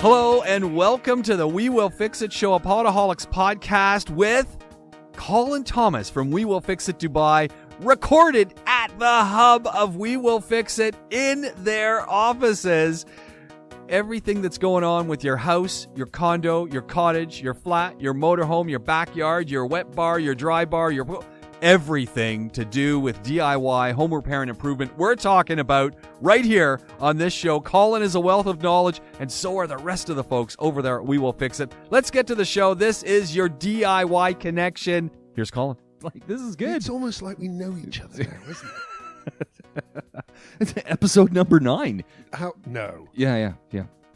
Hello and welcome to the We Will Fix It show, a Podaholiks podcast with Colin Thomas from We Will Fix It Dubai, recorded at the hub of We Will Fix It in their offices. Everything that's going on with your house, your condo, your cottage, your flat, your motorhome, your backyard, your wet bar, your dry bar, your everything to do with DIY, home repair and improvement, we're talking about right here on this show. Colin is a wealth of knowledge, and so are the rest of the folks over there at We Will Fix It. Let's get to the show. This is your DIY connection. Here's Colin. This is good. It's almost like we know each other now, isn't it? It's episode number 9. How? No. Yeah.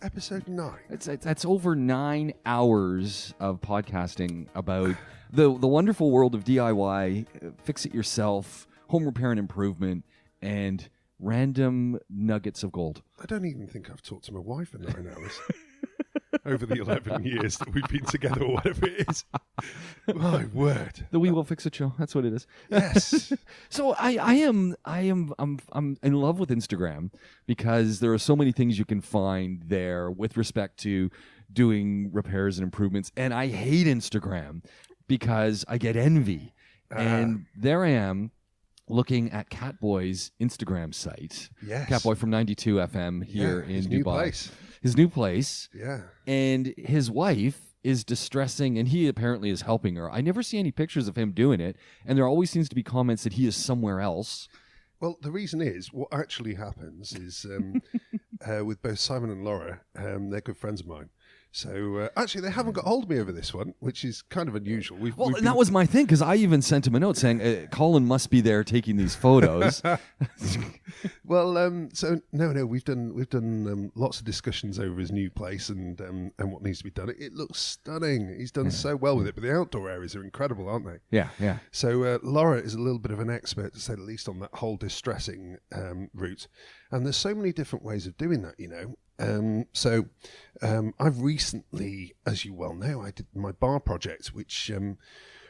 Episode 9. That's over 9 hours of podcasting about the wonderful world of DIY, fix it yourself, home repair and improvement, and random nuggets of gold. I don't even think I've talked to my wife for 9 hours over the 11 years that we've been together, or whatever it is. My word. The We Will Fix It show. That's what it is. Yes. So I'm in love with Instagram because there are so many things you can find there with respect to doing repairs and improvements, and I hate Instagram because I get envy. And there I am looking at Catboy's Instagram site. Yes. Catboy from 92 FM here in his Dubai. new place. His new place. Yeah. And his wife is distressing, and he apparently is helping her. I never see any pictures of him doing it, and there always seems to be comments that he is somewhere else. Well, the reason is, what actually happens is, with both Simon and Laura, they're good friends of mine. So, actually, they haven't got hold of me over this one, which is kind of unusual. And that was my thing, because I even sent him a note saying, Colin must be there taking these photos. Well, so no, we've done lots of discussions over his new place and what needs to be done. It looks stunning. He's done so well with it, but the outdoor areas are incredible, aren't they? Yeah. So Laura is a little bit of an expert, to say the least, on that whole distressing route. And there's so many different ways of doing that, you know. I've recently, as you well know, I did my bar project, which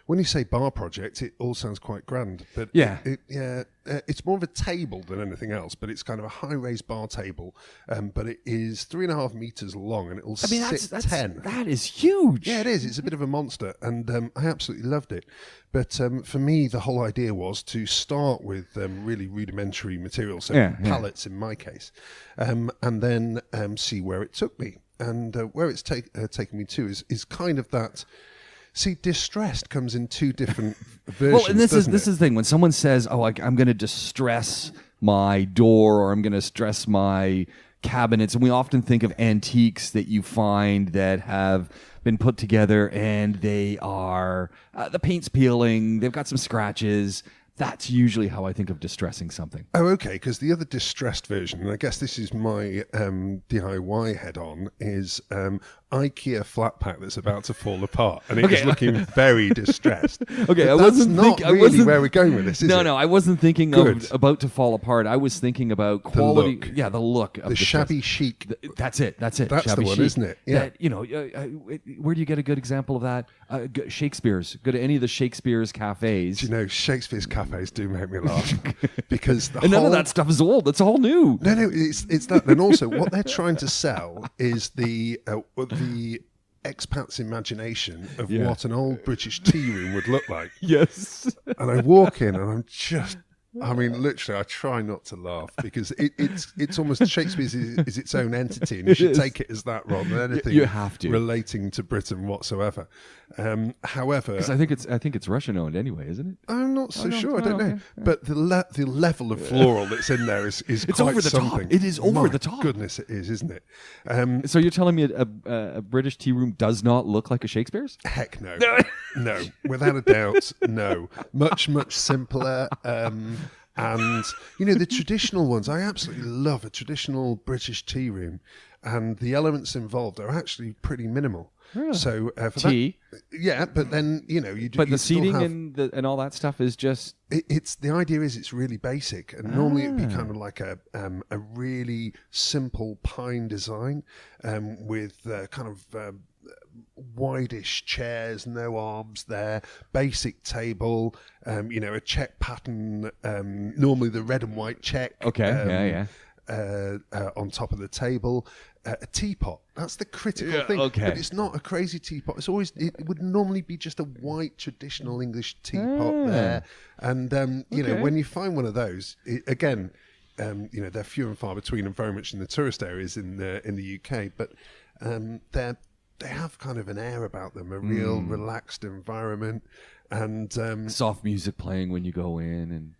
when you say bar project, it all sounds quite grand, but it's more of a table than anything else. But it's kind of a high-raised bar table, but it is 3.5 meters long, and it will sit 10. That is huge. Yeah, it is. It's a bit of a monster, and I absolutely loved it. But for me, the whole idea was to start with really rudimentary materials, so pallets in my case, and then see where it took me. And where it's taken me to is kind of that. See, distressed comes in 2 different versions. Well, and this is the thing. When someone says, "Oh, I'm going to distress my door," or "I'm going to stress my cabinets," and we often think of antiques that you find that have been put together and they are the paint's peeling, they've got some scratches. That's usually how I think of distressing something. Oh, okay, because the other distressed version, and I guess this is my DIY head-on, is IKEA flat pack that's about to fall apart, and it's looking very distressed. Okay, but that's not really where we're going with this, is it? No, I wasn't thinking of about to fall apart. I was thinking about quality. The look. Yeah, the look of the shabby chic. That's it. That's shabby the one, chic. Isn't it? Yeah. That, where do you get a good example of that? Shakespeare's. Go to any of the Shakespeare's cafes. Do you know, Shakespeare's cafes do make me laugh because none of that stuff is old. It's all new. No, it's that. And also, what they're trying to sell is the expat's imagination of what an old British tea room would look like. Yes. And I walk in and I'm just, I mean, literally, I try not to laugh because it's almost Shakespeare's is its own entity, and you should take it as that rather than anything you have to. relating to Britain whatsoever. However, because I think it's Russian owned anyway, isn't it? I'm not so sure. I don't know. Okay. But the level of floral that's in there is it's quite over the something. top. It is over the top. Goodness, it is, isn't it? So you're telling me a British tea room does not look like a Shakespeare's? Heck no. No, without a doubt, no. Much simpler. And, you know, the traditional ones, I absolutely love a traditional British tea room. And the elements involved are actually pretty minimal. Really? So for tea, but then you know you do. But the seating and all that stuff is just. It's the idea is it's really basic, and normally it'd be kind of like a really simple pine design, with kind of wide-ish chairs, no arms there, basic table, a check pattern, normally the red and white check. Okay, yeah. on top of the table. A teapot. That's the critical thing. Okay. But it's not a crazy teapot. It would normally be just a white traditional English teapot there. And you know, when you find one of those, again, you know, they're few and far between, and very much in the tourist areas in the UK. But they have kind of an air about them, a real relaxed environment, and soft music playing when you go in, and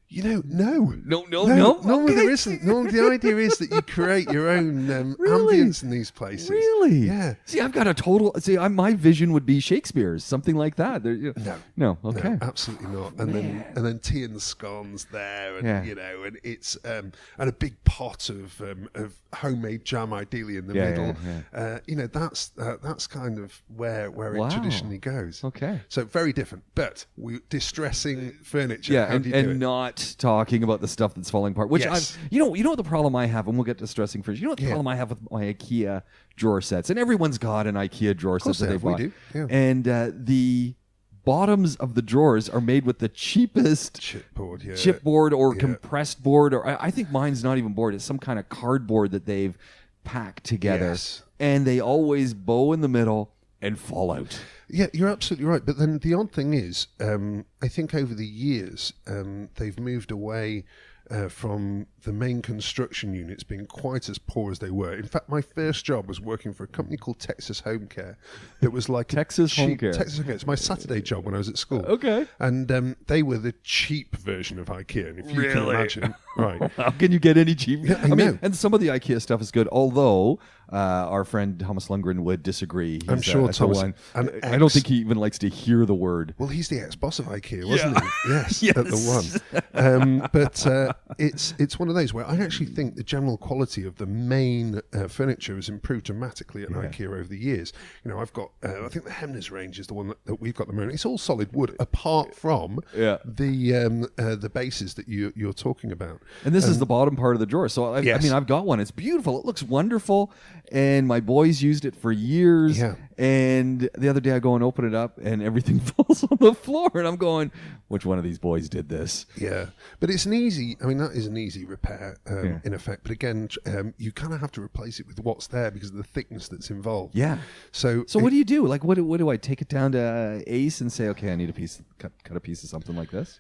you know, no, Okay. there isn't. No, the idea is that you create your own ambience in these places. Really? Yeah. See, I've got a total. See, my vision would be Shakespeare's, something like that. No. Okay. No, absolutely not. And then tea and scones there, and you know, and it's and a big pot of homemade jam, ideally in the middle. Yeah. You know, that's kind of where it traditionally goes. Okay. So very different, but distressing furniture. Yeah, How do you do it? not talking about the stuff that's falling apart. Which you know what the problem I have, and we'll get to stressing first. You know what the problem I have with my IKEA drawer sets, and everyone's got an IKEA drawer set that they've bought. We do. Yeah. And the bottoms of the drawers are made with the cheapest chipboard or compressed board, or I think mine's not even board. It's some kind of cardboard that they've packed together, and they always bow in the middle and fall out. Yeah, you're absolutely right. But then the odd thing is, I think over the years, they've moved away from the main construction units being quite as poor as they were. In fact, my first job was working for a company called Texas Home Care. That was like Texas Home Care. It's my Saturday job when I was at school. Okay. And they were the cheap version of IKEA. And if you can imagine, right? How can you get any cheap? Yeah, I mean, and some of the IKEA stuff is good, although our friend Thomas Lundgren would disagree. I'm sure Thomas. I don't think he even likes to hear the word. Well, he's the ex-boss of IKEA, wasn't he? Yes, at the one. But it's one of those where I actually think the general quality of the main furniture has improved dramatically at IKEA over the years. You know, I've got, I think the Hemnes range is the one that we've got at the moment. It's all solid wood, apart from the bases that you're talking about. And this is the bottom part of the drawer. So I mean, I've got one. It's beautiful. It looks wonderful. And my boys used it for years. Yeah. And the other day I go and open it up and everything falls on the floor. And I'm going, which one of these boys did this? Yeah. But it's that is an easy repair in effect. But again, you kind of have to replace it with what's there because of the thickness that's involved. Yeah. So what do you do? Like, what do I take it down to Ace and say, okay, I need cut a piece of something like this?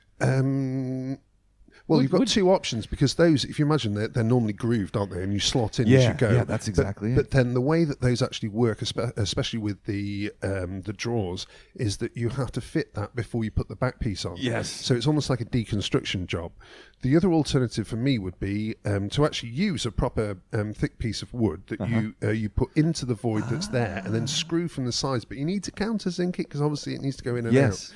Well, you've got two options because those, if you imagine, they're normally grooved, aren't they? And you slot in as you go. Yeah, that's exactly it. But then the way that those actually work, especially with the drawers, is that you have to fit that before you put the back piece on. Yes. So it's almost like a deconstruction job. The other alternative for me would be to actually use a proper thick piece of wood that you put into the void that's there and then screw from the sides. But you need to countersink it because obviously it needs to go in and out.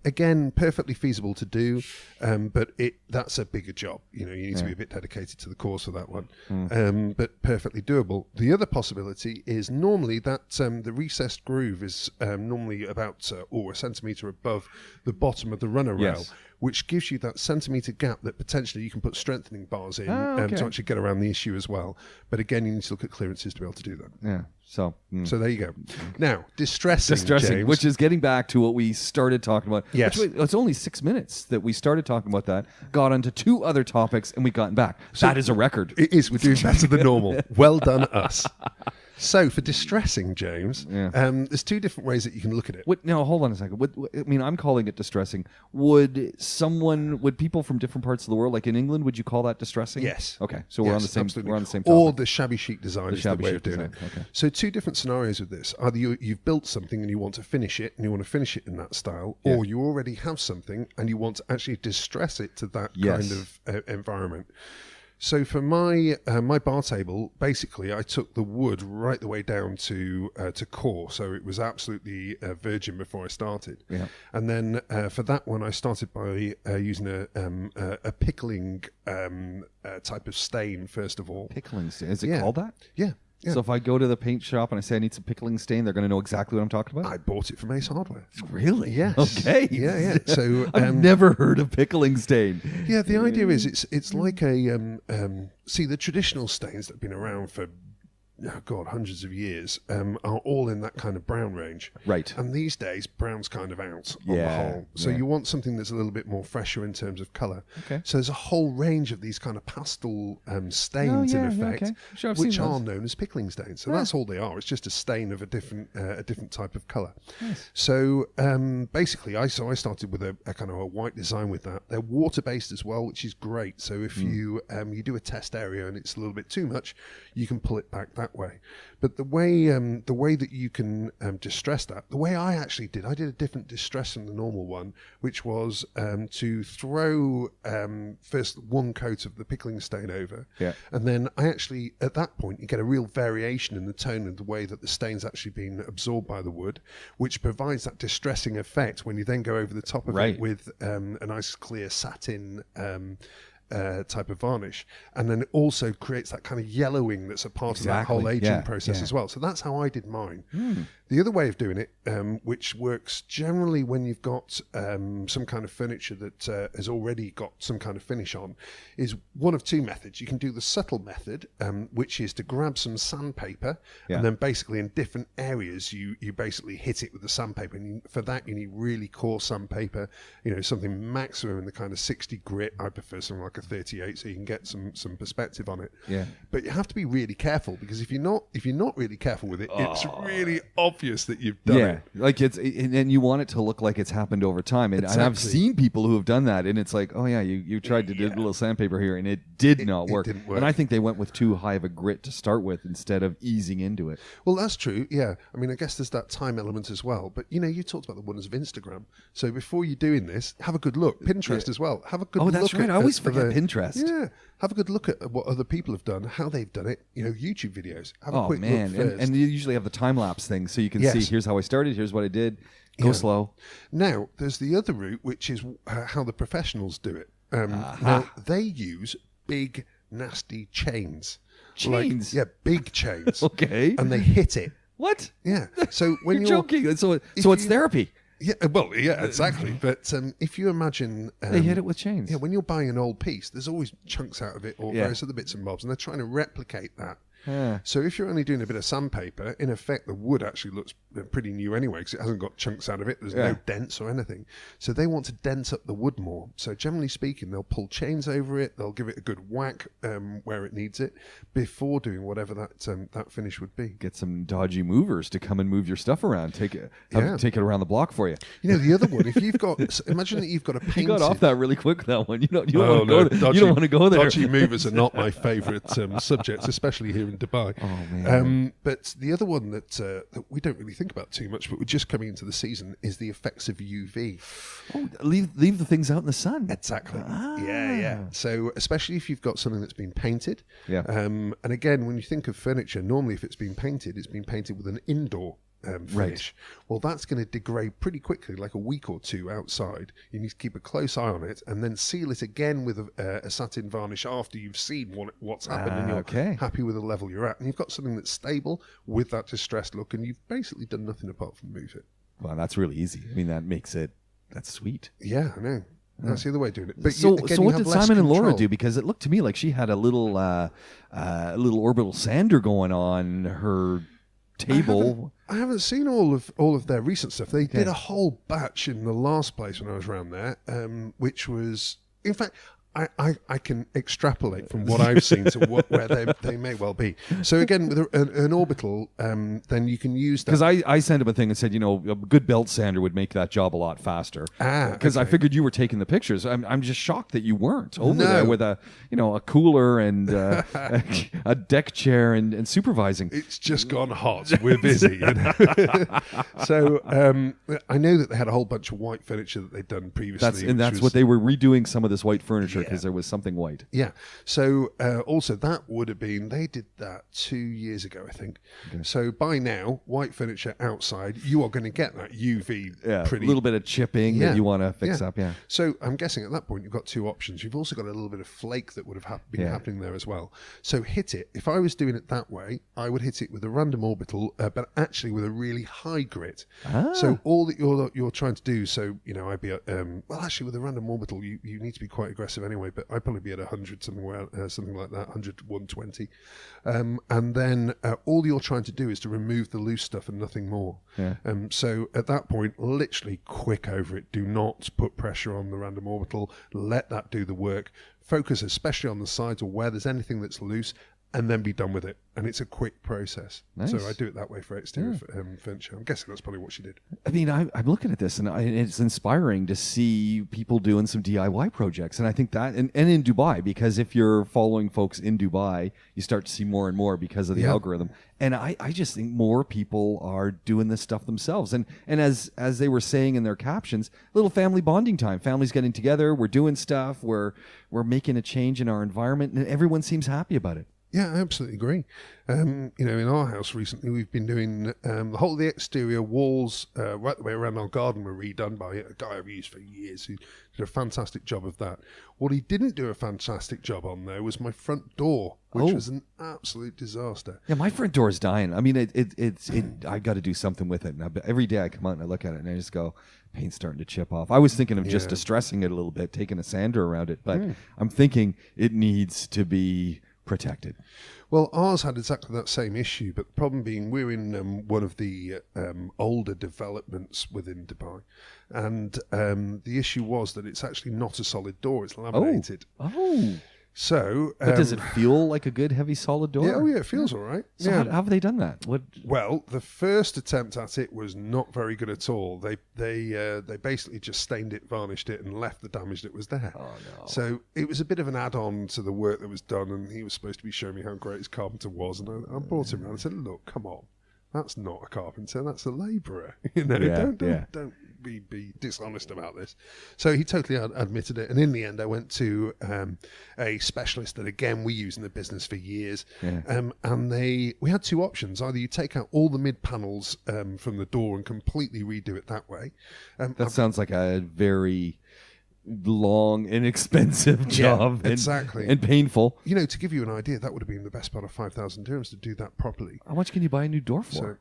Again, perfectly feasible to do, but that's a bigger job. You know, you need to be a bit dedicated to the course for that one, but perfectly doable. The other possibility is normally that the recessed groove is normally about a centimetre above the bottom of the runner rail, which gives you that centimetre gap that potentially you can put strengthening bars in to actually get around the issue as well. But again, you need to look at clearances to be able to do that. Yeah. So there you go. Now, distressing, James. Which is getting back to what we started talking about. Yes. It's only 6 minutes that we started talking about that, got onto 2 other topics, and we gotten back. So that is a record. It is. We're doing better than normal. Well done, us. So for distressing, James, there's 2 different ways that you can look at it. Now, hold on a second. I mean, I'm calling it distressing. Would people from different parts of the world, like in England, would you call that distressing? Yes. Okay, so we're on the same. Absolutely. We're on the same topic. Or the shabby chic design is the way of doing it. Okay. So 2 different scenarios with this: either you've built something and you want to finish it, and you want to finish it in that style, or you already have something and you want to actually distress it to that kind of environment. So for my bar table, basically, I took the wood right the way down to core, so it was absolutely virgin before I started. Yeah. And then for that one, I started by using a pickling type of stain first of all. Pickling stain? Is it called that? Yeah. Yeah. So if I go to the paint shop and I say I need some pickling stain, they're going to know exactly what I'm talking about? I bought it from Ace Hardware. Really? Yes. Okay. Yeah. So I've never heard of pickling stain. Yeah, the idea is it's like a see the traditional stains that have been around for oh God, hundreds of years, are all in that kind of brown range. Right. And these days, brown's kind of out on the whole. So you want something that's a little bit more fresher in terms of colour. Okay. So there's a whole range of these kind of pastel stains, in effect, Sure, which are known as pickling stains. So that's all they are. It's just a stain of a different type of colour. Nice. So basically, I started with a kind of a white design with that. They're water-based as well, which is great. So if you do a test area and it's a little bit too much, you can pull it back that way. But the way that you can distress that, the way I actually did, I did a different distress than the normal one, which was to throw first one coat of the pickling stain over, and then I actually, at that point, you get a real variation in the tone and the way that the stain's actually been absorbed by the wood, which provides that distressing effect when you then go over the top of it with a nice clear satin type of varnish, and then it also creates that kind of yellowing that's a part of that whole aging process as well. So that's how I did mine. The other way of doing it, which works generally when you've got some kind of furniture that has already got some kind of finish on, is one of two methods. You can do the subtle method, which is to grab some sandpaper, and then basically in different areas you basically hit it with the sandpaper, and for that you need really coarse sandpaper, something maximum in the kind of 60 grit. I prefer something like a 38 so you can get some perspective on it. But you have to be really careful, because if you're not really careful with it, it's really obvious that you've done it. Like and you want it to look like it's happened over time. And I've seen people who have done that, and it's like, oh yeah, you tried to do a little sandpaper here, and it did not work. It didn't work. And I think they went with too high of a grit to start with instead of easing into it. Well, that's true. Yeah, I mean, I guess there's that time element as well. But you talked about the wonders of Instagram. So before you're doing this, have a good look. Pinterest as well. Have a good look. Oh, that's right. I always forget Pinterest. Yeah, have a good look at what other people have done, how they've done it. YouTube videos. Have a quick look first. And you usually have the time lapse thing, so you can see here's how I started, here's what I did. Go slow. Now, there's the other route, which is how the professionals do it. Now, they use big, nasty chains. Chains? Big chains. Okay. And they hit it. What? Yeah. So when you're joking. So it's therapy. Yeah, well, yeah, exactly. But if you imagine... they hit it with chains. Yeah, when you're buying an old piece, there's always chunks out of it or various other bits and bobs, and they're trying to replicate that. So if you're only doing a bit of sandpaper, in effect, the wood actually looks pretty new anyway, because it hasn't got chunks out of it. There's no dents or anything. So they want to dent up the wood more. So generally speaking, they'll pull chains over it. They'll give it a good whack where it needs it before doing whatever that finish would be. Get some dodgy movers to come and move your stuff around. Take it around the block for you. The other one, if you've got, imagine that you've got a painted... You got off that really quick, that one. You don't want to go there. Dodgy movers are not my favourite subjects, especially here in Dubai. Oh, man. But the other one that we don't really think about too much, but we're just coming into the season, is the effects of UV. Oh, leave the things out in the sun. Exactly. Yeah. So especially if you've got something that's been painted. Yeah. And again, when you think of furniture, normally if it's been painted with an indoor finish. Well, that's going to degrade pretty quickly, like a week or two outside. You need to keep a close eye on it, and then seal it again with a satin varnish after you've seen what's happened and you're happy with the level you're at. And you've got something that's stable with that distressed look, and you've basically done nothing apart from move it. Well, that's really easy. I mean, that's sweet. Yeah, I know. That's the other way of doing it. But so what did Simon and Laura do? Because it looked to me like she had a little orbital sander going on her table. I haven't seen all of their recent stuff. They did a whole batch in the last place when I was around there, which was, in fact, I can extrapolate from what I've seen to where they may well be. So again, with an orbital, then you can use that. Because I sent him a thing and said, a good belt sander would make that job a lot faster. Because I figured you were taking the pictures. I'm just shocked that you weren't over there with a cooler and a deck chair and supervising. It's just gone hot. We're busy. So I know that they had a whole bunch of white furniture that they'd done previously. That's what they were redoing some of this white furniture. Because there was something white. Yeah. So also that would have been, they did that 2 years ago, I think. Okay. So by now, white furniture outside, you are going to get that UV pretty... a little bit of chipping that you want to fix up, So I'm guessing at that point, you've got two options. You've also got a little bit of flake that would have been happening there as well. So hit it. If I was doing it that way, I would hit it with a random orbital, but actually with a really high grit. So all that you're trying to do, I'd be... well, actually, with a random orbital, you need to be quite aggressive anyway. anyway, but I'd probably be at 100, something like that, 100 to 120. And then all you're trying to do is to remove the loose stuff and nothing more. Yeah. So at that point, literally quick over it. Do not put pressure on the random orbital. Let that do the work. Focus especially on the sides or where there's anything that's loose, and then be done with it. And it's a quick process. Nice. So I do it that way for exterior furniture. I'm guessing that's probably what she did. I mean, I'm looking at this, and it's inspiring to see people doing some DIY projects. And I think that, and in Dubai, because if you're following folks in Dubai, you start to see more and more because of the algorithm. And I just think more people are doing this stuff themselves. And as they were saying in their captions, little family bonding time. Families getting together, we're doing stuff, we're making a change in our environment, and everyone seems happy about it. Yeah, I absolutely agree. In our house recently, we've been doing the whole of the exterior walls right the way around our garden were redone by a guy I've used for years who did a fantastic job of that. What he didn't do a fantastic job on, though, was my front door, which was an absolute disaster. Yeah, my front door is dying. I mean, I got to do something with it. Now, every day I come out and I look at it and I just go, paint's starting to chip off. I was thinking of just distressing it a little bit, taking a sander around it, but I'm thinking it needs to be protected. Well, ours had exactly that same issue, but the problem being we're in one of the older developments within Dubai, and the issue was that it's actually not a solid door, it's laminated. So, but does it feel like a good, heavy, solid door? Yeah, it feels all right. So how have they done that? Well, the first attempt at it was not very good at all. They basically just stained it, varnished it, and left the damage that was there. Oh, no. So it was a bit of an add-on to the work that was done, and he was supposed to be showing me how great his carpenter was, and I brought him around and said, "Look, come on, that's not a carpenter, that's a labourer. Don't be dishonest about this." So he totally admitted it, and in the end I went to a specialist that again we use in the business for years, and we had two options. Either you take out all the mid panels from the door and completely redo it that way. That sounds like a very long, inexpensive job, exactly, and painful. To give you an idea, that would have been the best part of 5,000 dirhams to do that properly. How much can you buy a new door for?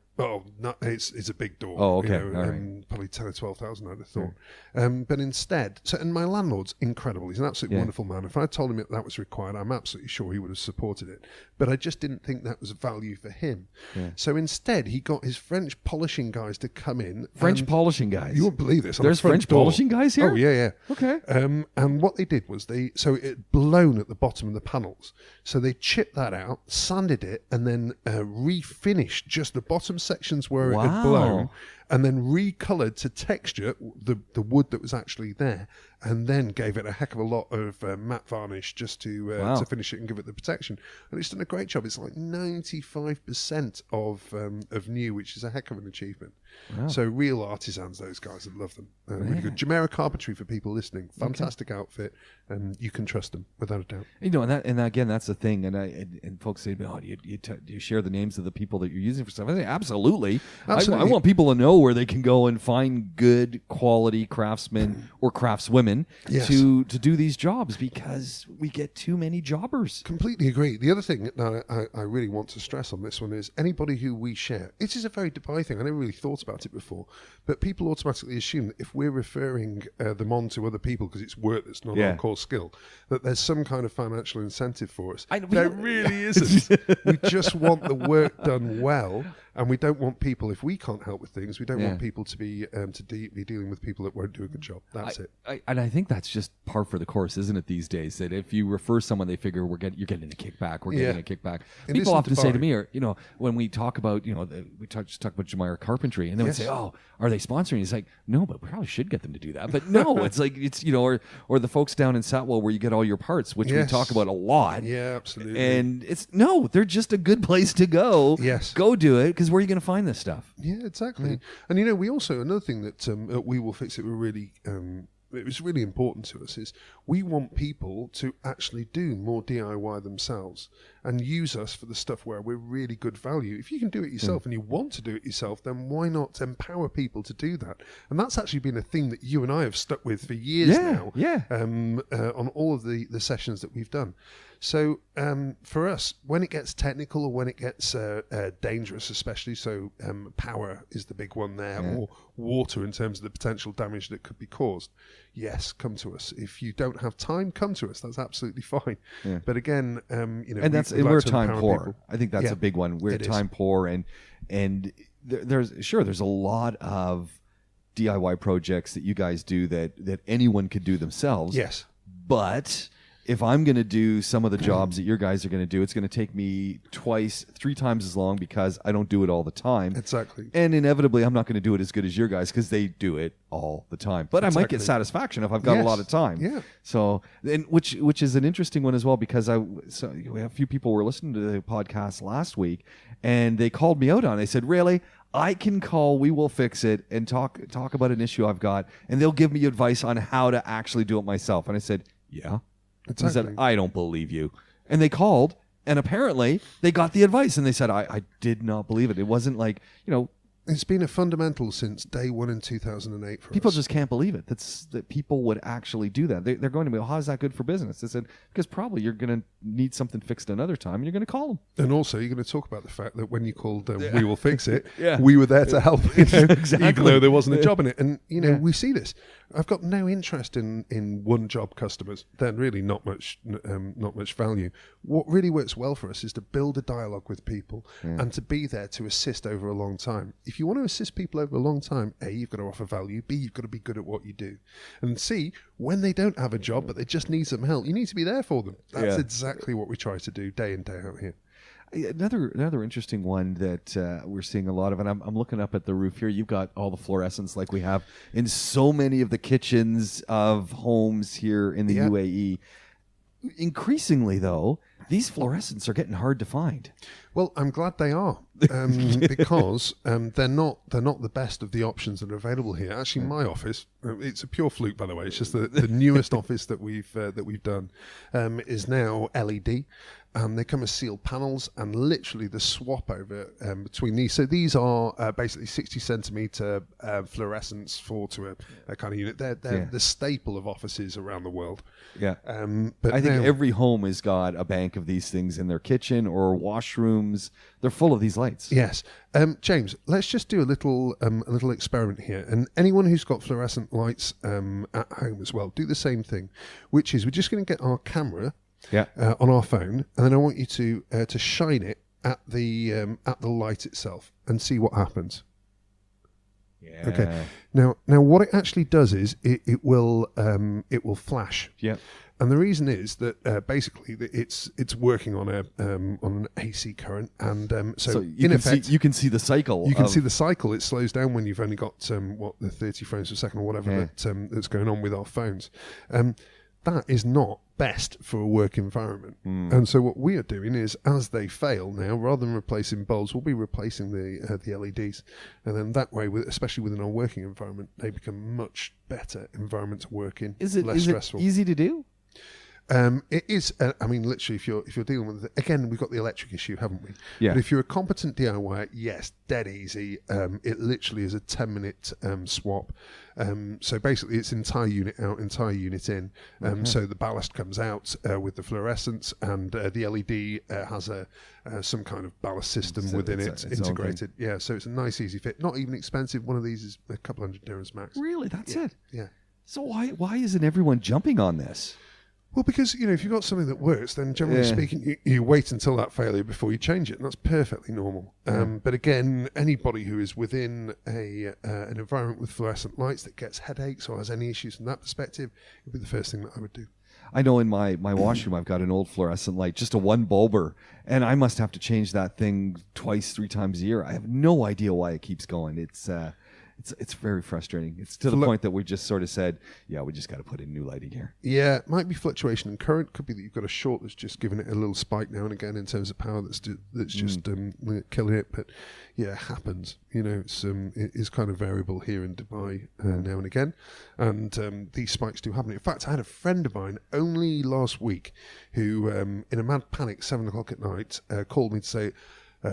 It's a big door. Oh, okay. All right. Probably 10 or 12,000, I'd have thought. But instead, and my landlord's incredible. He's an absolutely wonderful man. If I had told him that was required, I'm absolutely sure he would have supported it. But I just didn't think that was value for him. Yeah. So instead, he got his French polishing guys to come in. French polishing guys? You won't believe this. There's French polishing guys here? Oh, yeah. Okay. And what they did was it had blown at the bottom of the panels. So they chipped that out, sanded it, and then refinished just the bottom sections where it had blown, and then recolored to texture the wood that was actually there, and then gave it a heck of a lot of matte varnish just to finish it and give it the protection. And it's done a great job. It's like 95% of new, which is a heck of an achievement. Wow. So real artisans, those guys, I love them. Really good. Jumeirah Carpentry, for people listening, fantastic outfit, and you can trust them without a doubt. And again, that's the thing. And folks say, "Oh, do you share the names of the people that you're using for stuff?" I say, absolutely. I want people to know where they can go and find good quality craftsmen or craftswomen to do these jobs, because we get too many jobbers. Completely agree. The other thing that I really want to stress on this one is anybody who we share. It is a very Dubai thing. I never really thought about it before, but people automatically assume that if we're referring them on to other people because it's work that's not our core skill, that there's some kind of financial incentive for us. There really isn't. We just want the work done well, and we don't want people, if we can't help with things, we don't want people to be dealing with people that won't do a good job. That's it. And I think that's just par for the course, isn't it, these days? That if you refer someone, they figure you're getting a kickback. We're getting a kickback. People often say to me, when we talk about, we talk about Jumeirah Carpentry, and they would say, "Oh, are they sponsoring?" It's like, no, but we probably should get them to do that. But no, it's like or the folks down in Satwell where you get all your parts, which we talk about a lot. Yeah, absolutely. And they're just a good place to go. Yes, go do it, because where are you going to find this stuff? Yeah, exactly. And we also, another thing that at We Will Fix It, we're really it was really important to us is we want people to actually do more DIY themselves and use us for the stuff where we're really good value. If you can do it yourself and you want to do it yourself, then why not empower people to do that? And that's actually been a thing that you and I have stuck with for years now. On all of the sessions that we've done. So for us, when it gets technical or when it gets dangerous, especially, so power is the big one there, or water in terms of the potential damage that could be caused, yes, come to us. If you don't have time, come to us. That's absolutely fine. Yeah. But again, and we're time poor. People. I think that's a big one. We're time poor, and there's a lot of DIY projects that you guys do that anyone could do themselves. Yes, but if I'm going to do some of the jobs that your guys are going to do, it's going to take me 3 times as long because I don't do it all the time. Exactly. And inevitably, I'm not going to do it as good as your guys because they do it all the time. But I might get satisfaction if I've got a lot of time. Yeah. So, which is an interesting one as well, because a few people were listening to the podcast last week, and they called me out on it. They said, really? I can call We Will Fix It and talk about an issue I've got, and they'll give me advice on how to actually do it myself. And I said, yeah. Exactly. I said, I don't believe you. And they called, and apparently they got the advice, and they said, I did not believe it. It wasn't like, it's been a fundamental since day one in 2008 for people us. Just can't believe it. That people would actually do that. They're going to be, well, how is that good for business? They said, because probably you're going to need something fixed another time, and you're going to call them. And also, you're going to talk about the fact that when you called We Will Fix It, we were there to help, exactly. even though there wasn't a job in it. And, we see this. I've got no interest in one-job customers. They're really not much value. What really works well for us is to build a dialogue with people and to be there to assist over a long time. If you want to assist people over a long time, A, you've got to offer value. B, you've got to be good at what you do. And C, when they don't have a job but they just need some help, you need to be there for them. That's exactly what we try to do day in, day out here. Another interesting one that we're seeing a lot of, and I'm looking up at the roof here. You've got all the fluorescents like we have in so many of the kitchens of homes here in the UAE. Increasingly, though, these fluorescents are getting hard to find. Well, I'm glad they are, because they're not the best of the options that are available here. Actually, my office, it's a pure fluke, by the way. It's just the newest office that we've done is now LED. They come as sealed panels, and literally the swap over between these. So these are basically 60 centimeter fluorescents to a kind of unit. They're the staple of offices around the world. Yeah, but I think every home has got a bank of these things in their kitchen or washrooms. They're full of these lights. Yes, James. Let's just do a little experiment here. And anyone who's got fluorescent lights at home as well, do the same thing. Which is, we're just going to get our camera. On our phone, and then I want you to shine it at the light itself and see what happens. Yeah. Okay. Now what it actually does is it will flash. Yeah. And the reason is that basically it's working on an AC current, and so in effect you can see the cycle. You can see the cycle. It slows down when you've only got the 30 frames per second or whatever that's going on with our phones. That is not best for a work environment. And so what we are doing is, as they fail now, rather than replacing bulbs, we'll be replacing the LEDs. And then that way, especially within our working environment, they become much better environment to work in, less stressful. It easy to do? It is. I mean, literally, if you're dealing with it, again, we've got the electric issue, haven't we? Yeah. But if you're a competent DIYer, yes, dead easy. It literally is a 10-minute swap. So basically, it's entire unit out, entire unit in. So the ballast comes out with the fluorescence, and the LED has some kind of ballast system within it integrated. Yeah. So it's a nice, easy fit. Not even expensive. One of these is a couple $100 dirhams max. Really, that's it. Yeah. So why isn't everyone jumping on this? Well, because, if you've got something that works, then generally speaking, you wait until that failure before you change it, and that's perfectly normal. But again, anybody who is within an environment with fluorescent lights that gets headaches or has any issues from that perspective, it would be the first thing that I would do. I know in my washroom I've got an old fluorescent light, just a one bulber, and I must have to change that thing 2-3 times a year. I have no idea why it keeps going. It's very frustrating. It's to the point that we just sort of said, we just got to put in new lighting here. Yeah, it might be fluctuation in current. Could be that you've got a short that's just giving it a little spike now and again in terms of power that's just killing it. But it happens. It is kind of variable here in Dubai now and again. And these spikes do happen. In fact, I had a friend of mine only last week who, in a mad panic, 7 o'clock at night, called me to say,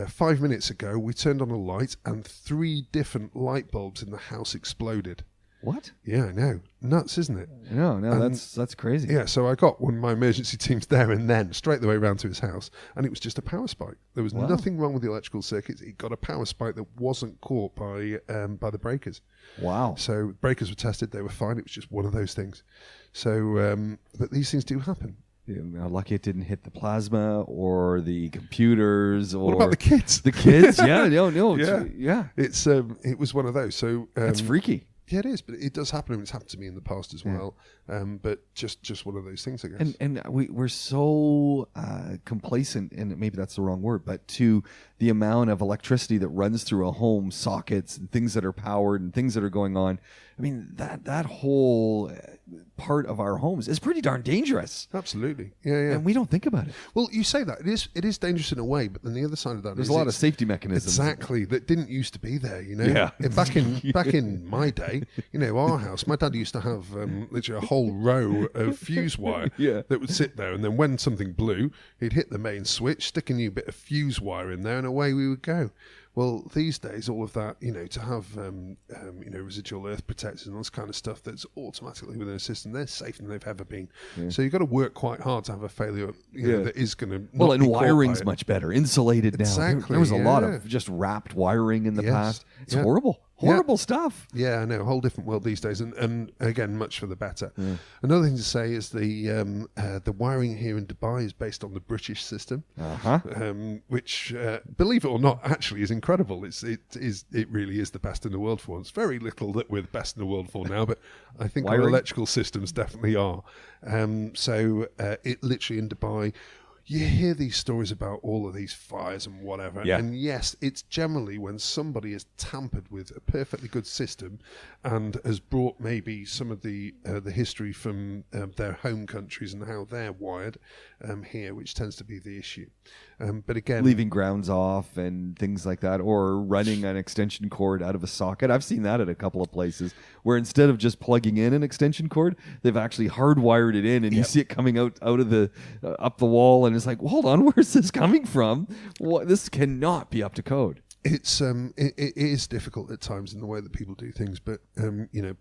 5 minutes ago, we turned on a light and 3 different light bulbs in the house exploded. What? Yeah, I know. Nuts, isn't it? No, that's crazy. Yeah, so I got one of my emergency teams there and then, straight the way around to his house, and it was just a power spike. There was nothing wrong with the electrical circuits. It got a power spike that wasn't caught by the breakers. Wow. So breakers were tested, they were fine. It was just one of those things. So, but these things do happen. Yeah, lucky it didn't hit the plasma or the computers. Or what about the kids? The kids? Yeah, no. Yeah. It was one of those. So that's freaky. Yeah, it is, but it does happen, and it's happened to me in the past as well. But just one of those things, I guess. And we're so complacent, and maybe that's the wrong word, but to the amount of electricity that runs through a home, sockets and things that are powered and things that are going on. I mean, that whole part of our homes is pretty darn dangerous. Absolutely. Yeah. And we don't think about it. Well, you say that. It is dangerous in a way, but then the other side of that there's a lot of safety mechanisms. Exactly. That didn't used to be there, you know? Yeah. Back in my day, you know, our house, my dad used to have literally a whole row of fuse wire that would sit there, and then when something blew, he'd hit the main switch, stick a new bit of fuse wire in there, and away we would go. Well, these days, all of that, you know, to have, residual earth protectors and all this kind of stuff that's automatically within a system, they're safer than they've ever been. Yeah. So you've got to work quite hard to have a failure that is going to. Well, and wiring's much better, insulated now. Exactly. There was a lot of just wrapped wiring in the past. It's horrible. Horrible stuff. Yeah, I know. A whole different world these days, and again, much for the better. Yeah. Another thing to say is the wiring here in Dubai is based on the British system, which, believe it or not, actually is incredible. It really is the best in the world for. It's very little that we're the best in the world for now, but I think our electrical systems definitely are. So it literally in Dubai. You hear these stories about all of these fires and whatever. Yeah. And yes, it's generally when somebody has tampered with a perfectly good system and has brought maybe some of the history from their home countries and how they're wired here, which tends to be the issue. But again, leaving grounds off and things like that, or running an extension cord out of a socket. I've seen that at a couple of places where instead of just plugging in an extension cord, they've actually hardwired it in, and you see it coming out of the up the wall, and it's like, well, hold on, where's this coming from? This cannot be up to code. It's it is difficult at times in the way that people do things, but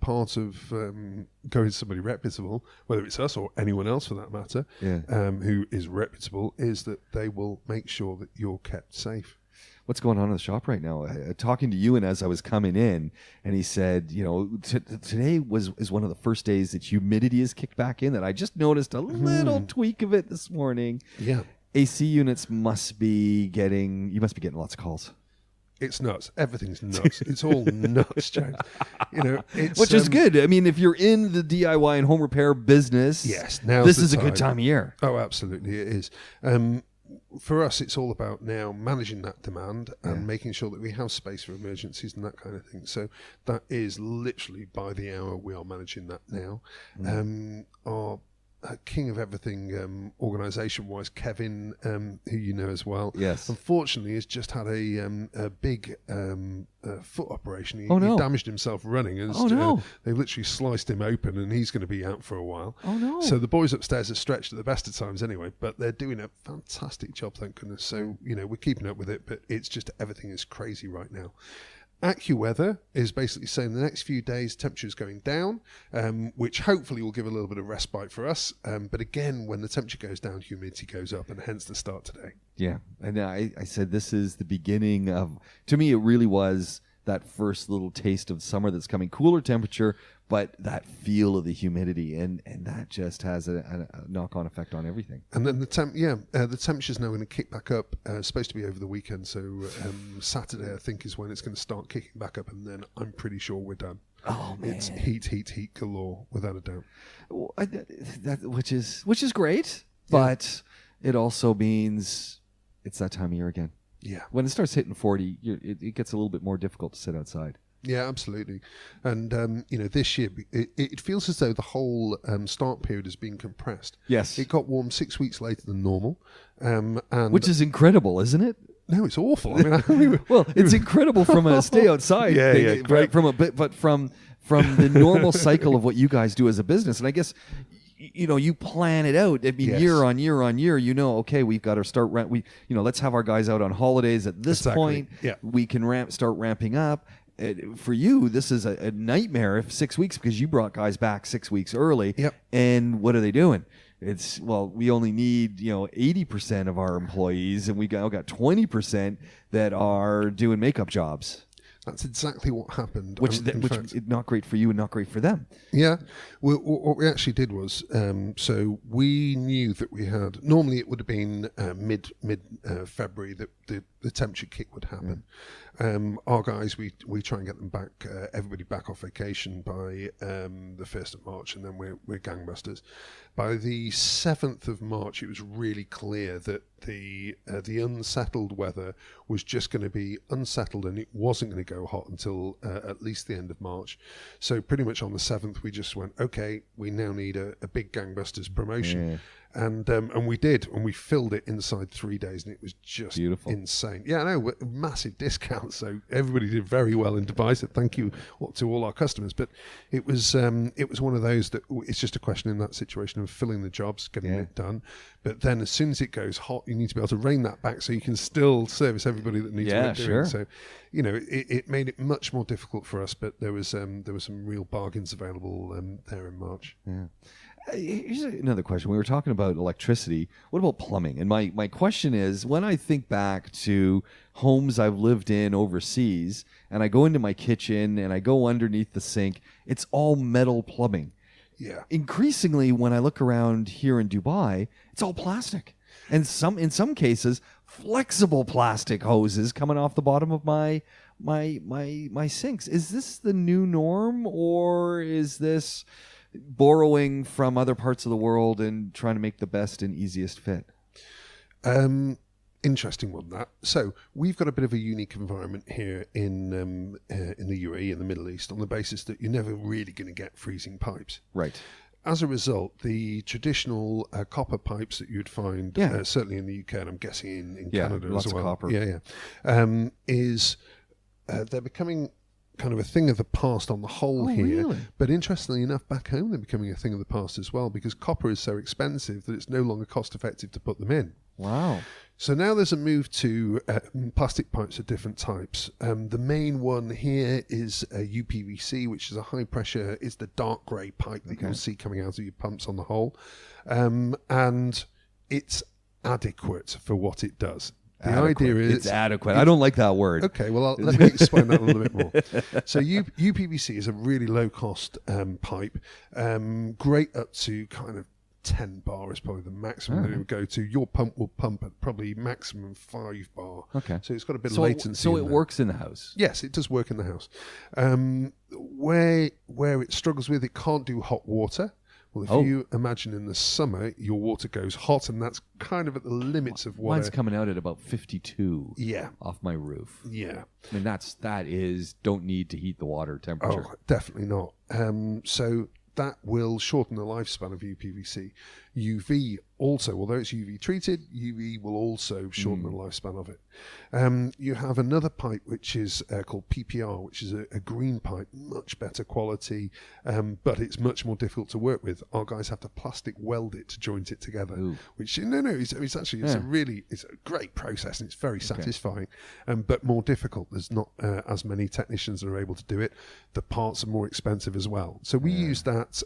part of going to somebody reputable, whether it's us or anyone else for that matter, who is reputable, is that they will make sure that you're kept safe. What's going on in the shop right now? Talking to you, and as I was coming in, and he said, today is one of the first days that humidity is kicked back in. That I just noticed a little tweak of it this morning. Yeah, AC units must be getting lots of calls. It's nuts. Everything's nuts. It's all nuts, James. Which is good. I mean, if you're in the DIY and home repair business, now this is a good time of year. Oh, absolutely, it is. For us, it's all about now managing that demand and making sure that we have space for emergencies and that kind of thing. So that is literally by the hour we are managing that now. Our king of everything organisation-wise, Kevin, who you know as well, unfortunately has just had a big foot operation. He damaged himself running, and they've literally sliced him open, and he's going to be out for a while. So the boys upstairs are stretched at the best of times anyway, but they're doing a fantastic job, thank goodness. So we're keeping up with it, but it's just everything is crazy right now. AccuWeather is basically saying the next few days temperature is going down, which hopefully will give a little bit of respite for us. But again, when the temperature goes down, humidity goes up, and hence the start today. Yeah, and I said this is the beginning of, to me, it really was that first little taste of summer that's coming. Cooler temperature, but that feel of the humidity, and that just has a knock-on effect on everything. And then the temperature's now going to kick back up. It's supposed to be over the weekend, so Saturday I think is when it's going to start kicking back up, and then I'm pretty sure we're done. Oh man, it's heat galore without a doubt. Well, which is great, but it also means it's that time of year again. Yeah, when it starts hitting 40, it gets a little bit more difficult to sit outside. Yeah, absolutely. And, this year, it feels as though the whole start period has been compressed. Yes. It got warm 6 weeks later than normal. Which is incredible, isn't it? No, it's awful. I mean, well, it's incredible from a stay outside thing, great. But from the normal cycle of what you guys do as a business. And I guess, you plan it out. I mean, year on year on year, okay, we've got to start, let's have our guys out on holidays at this point. Yeah. We can start ramping up. for you, this is a nightmare if 6 weeks, because you brought guys back 6 weeks early. Yep. And what are they doing? It's, well, we only need 80% of our employees, and we got 20% that are doing makeup jobs. That's exactly what happened. Which is not great for you and not great for them. Yeah. Well, what we actually did was, so we knew that we had, normally it would have been mid February that the temperature kick would happen. Our guys, we try and get them back, everybody back off vacation by the 1st of March, and then we're gangbusters. By the 7th of March, it was really clear that the unsettled weather was just going to be unsettled, and it wasn't going to go hot until at least the end of March. So pretty much on the 7th, we just went, okay, we now need a big gangbusters promotion. Yeah. And we did, and we filled it inside 3 days, and it was just beautiful. Insane. Yeah, I know, massive discounts. So everybody did very well in Dubai. So thank you to all our customers. But it was one of those that it's just a question in that situation of filling the jobs, getting it done. But then as soon as it goes hot, you need to be able to rein that back so you can still service everybody that needs it doing. Sure. So, it made it much more difficult for us. But there was some real bargains available there in March. Yeah. Here's another question. We were talking about electricity. What about plumbing? And my question is, when I think back to homes I've lived in overseas, and I go into my kitchen and I go underneath the sink, it's all metal plumbing. Yeah. Increasingly, when I look around here in Dubai, it's all plastic. And in some cases, flexible plastic hoses coming off the bottom of my sinks. Is this the new norm, or is this borrowing from other parts of the world and trying to make the best and easiest fit? Interesting one, that. So we've got a bit of a unique environment here in the UAE, in the Middle East, on the basis that you're never really going to get freezing pipes. Right. As a result, the traditional copper pipes that you'd find, certainly in the UK, and I'm guessing in Canada lots as well. Of copper. They're becoming kind of a thing of the past on the whole here. Really? But interestingly enough, back home they're becoming a thing of the past as well, because copper is so expensive that it's no longer cost effective to put them in. Wow. So now there's a move to plastic pipes of different types. The main one here is UPVC, which is a high pressure, it's the dark grey pipe that you'll see coming out of your pumps on the whole. And it's adequate for what it does. The idea is it's adequate. I don't like that word. Okay, well, let me explain that a little bit more. So UPVC is a really low-cost pipe, great up to kind of 10 bar is probably the maximum that it would go to. Your pump will pump at probably maximum 5 bar. Okay. So it's got a bit of latency. So it works in the house? Yes, it does work in the house. Where it struggles with, it can't do hot water. Well, if you imagine in the summer, your water goes hot, and that's kind of at the limits of what... Mine's coming out at about 52 off my roof. Yeah. I mean, that is, don't need to heat the water temperature. Oh, definitely not. So that will shorten the lifespan of UPVC. UV also, although it's UV treated, UV will also shorten the lifespan of it. You have another pipe which is called PPR, which is a green pipe, much better quality, but it's much more difficult to work with. Our guys have to plastic weld it to joint it together. Ooh. Which it's actually it's a great process, and it's very satisfying, but more difficult. There's not as many technicians that are able to do it. The parts are more expensive as well. So we use that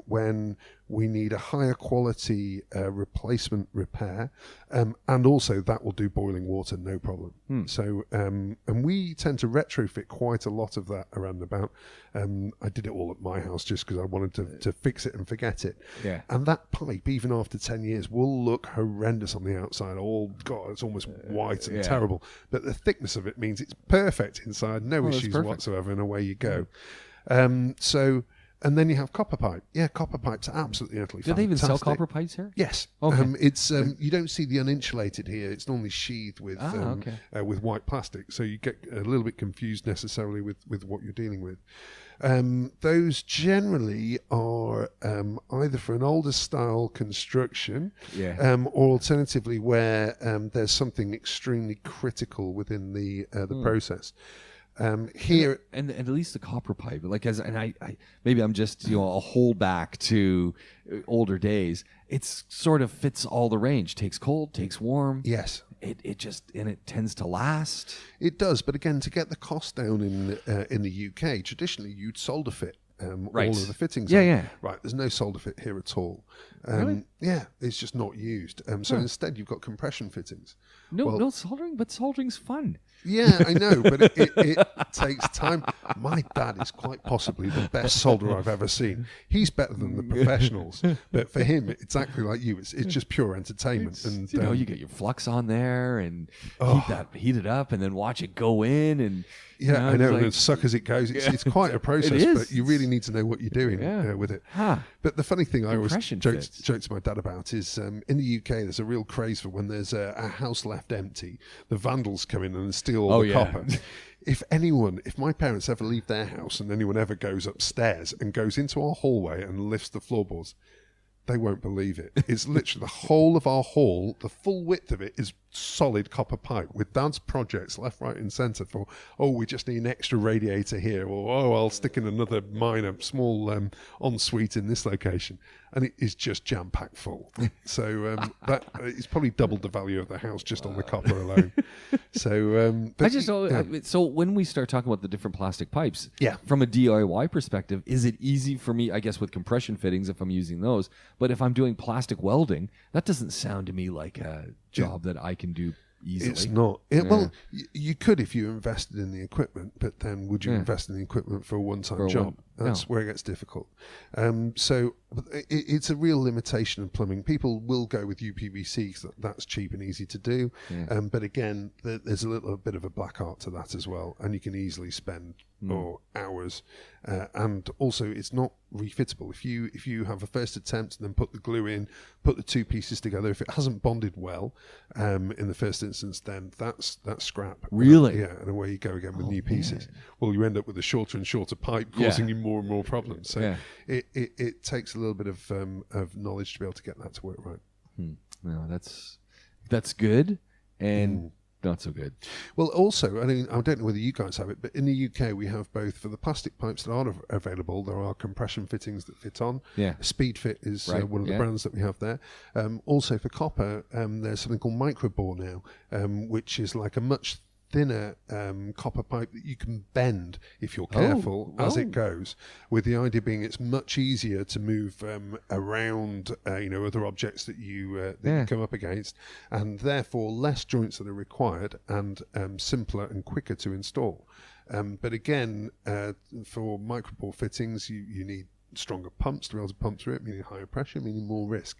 when we need a higher quality replacement repair, and also that will do boiling water no problem. So and we tend to retrofit quite a lot of that around about. I did it all at my house just because I wanted to fix it and forget it. Yeah. And that pipe, even after 10 years, will look horrendous on the outside. Oh God, it's almost white and terrible. But the thickness of it means it's perfect inside, no issues whatsoever, and away you go. And then you have copper pipe. Yeah, copper pipe's absolutely utterly fantastic. Do they even sell copper pipes here? Yes. Okay. It's you don't see the uninsulated here. It's normally sheathed with white plastic, so you get a little bit confused necessarily with what you're dealing with. Those generally are either for an older style construction, or alternatively where there's something extremely critical within the process. Here and at least the copper pipe, like I maybe I'm just a holdback to older days. It's sort of fits all the range. Takes cold, takes warm. Yes, it tends to last. It does, but again, to get the cost down in the UK, traditionally you'd solder fit Right. all of the fittings. Yeah. Right, there's no solder fit here at all. Really? Yeah, it's just not used. So instead, you've got compression fittings. No soldering, but soldering's fun. Yeah, I know, but it takes time. My dad is quite possibly the best solderer I've ever seen. He's better than the professionals, but for him, it's exactly like you. It's just pure entertainment. And you get your flux on there and heat it up, and then watch it go in, and yeah, I know, and as suck as it goes, it's quite a process. But you really need to know what you're doing with it. Huh. But the funny thing I always joke to my dad about is in the UK, there's a real craze for when there's a house left empty, the vandals come in and steal all the copper. If my parents ever leave their house and anyone ever goes upstairs and goes into our hallway and lifts the floorboards, they won't believe it. It's literally the whole of our hall, the full width of it is solid copper pipe with Dad's projects left, right and centre for, we just need an extra radiator here, or I'll stick in another minor, small ensuite in this location. And it is just jam-packed full. So that is probably doubled the value of the house just on the copper alone. So so when we start talking about the different plastic pipes, yeah, from a DIY perspective, is it easy for me, I guess, with compression fittings if I'm using those, but if I'm doing plastic welding, that doesn't sound to me like a job that I can do easily. It's not. Well, you could if you invested in the equipment, but then would you invest in the equipment for a one-time job? That's where it gets difficult. So it's a real limitation of plumbing. People will go with UPVC because that's cheap and easy to do. Yeah. But again, there's a little bit of a black art to that as well, and you can easily spend hours. And also, it's not refittable. If you have a first attempt and then put the glue in, put the two pieces together, if it hasn't bonded well in the first instance, then that's scrap. Really? Yeah, and away you go again with new pieces. Well, you end up with a shorter and shorter pipe, causing you more and more problems. So it takes a little bit of knowledge to be able to get that to work right. No, that's good and not so good. Well, also, I mean, I don't know whether you guys have it, but in the UK we have both for the plastic pipes that are available. There are compression fittings that fit on. Yeah, Speed Fit is one of the brands that we have there. Also for copper, there's something called Microbore now, which is like a much thinner copper pipe that you can bend if you're careful as it goes, with the idea being it's much easier to move around other objects that you come up against, and therefore less joints that are required and simpler and quicker to install. But again, for microbore fittings you need stronger pumps to be able to pump through it, meaning higher pressure, meaning more risk.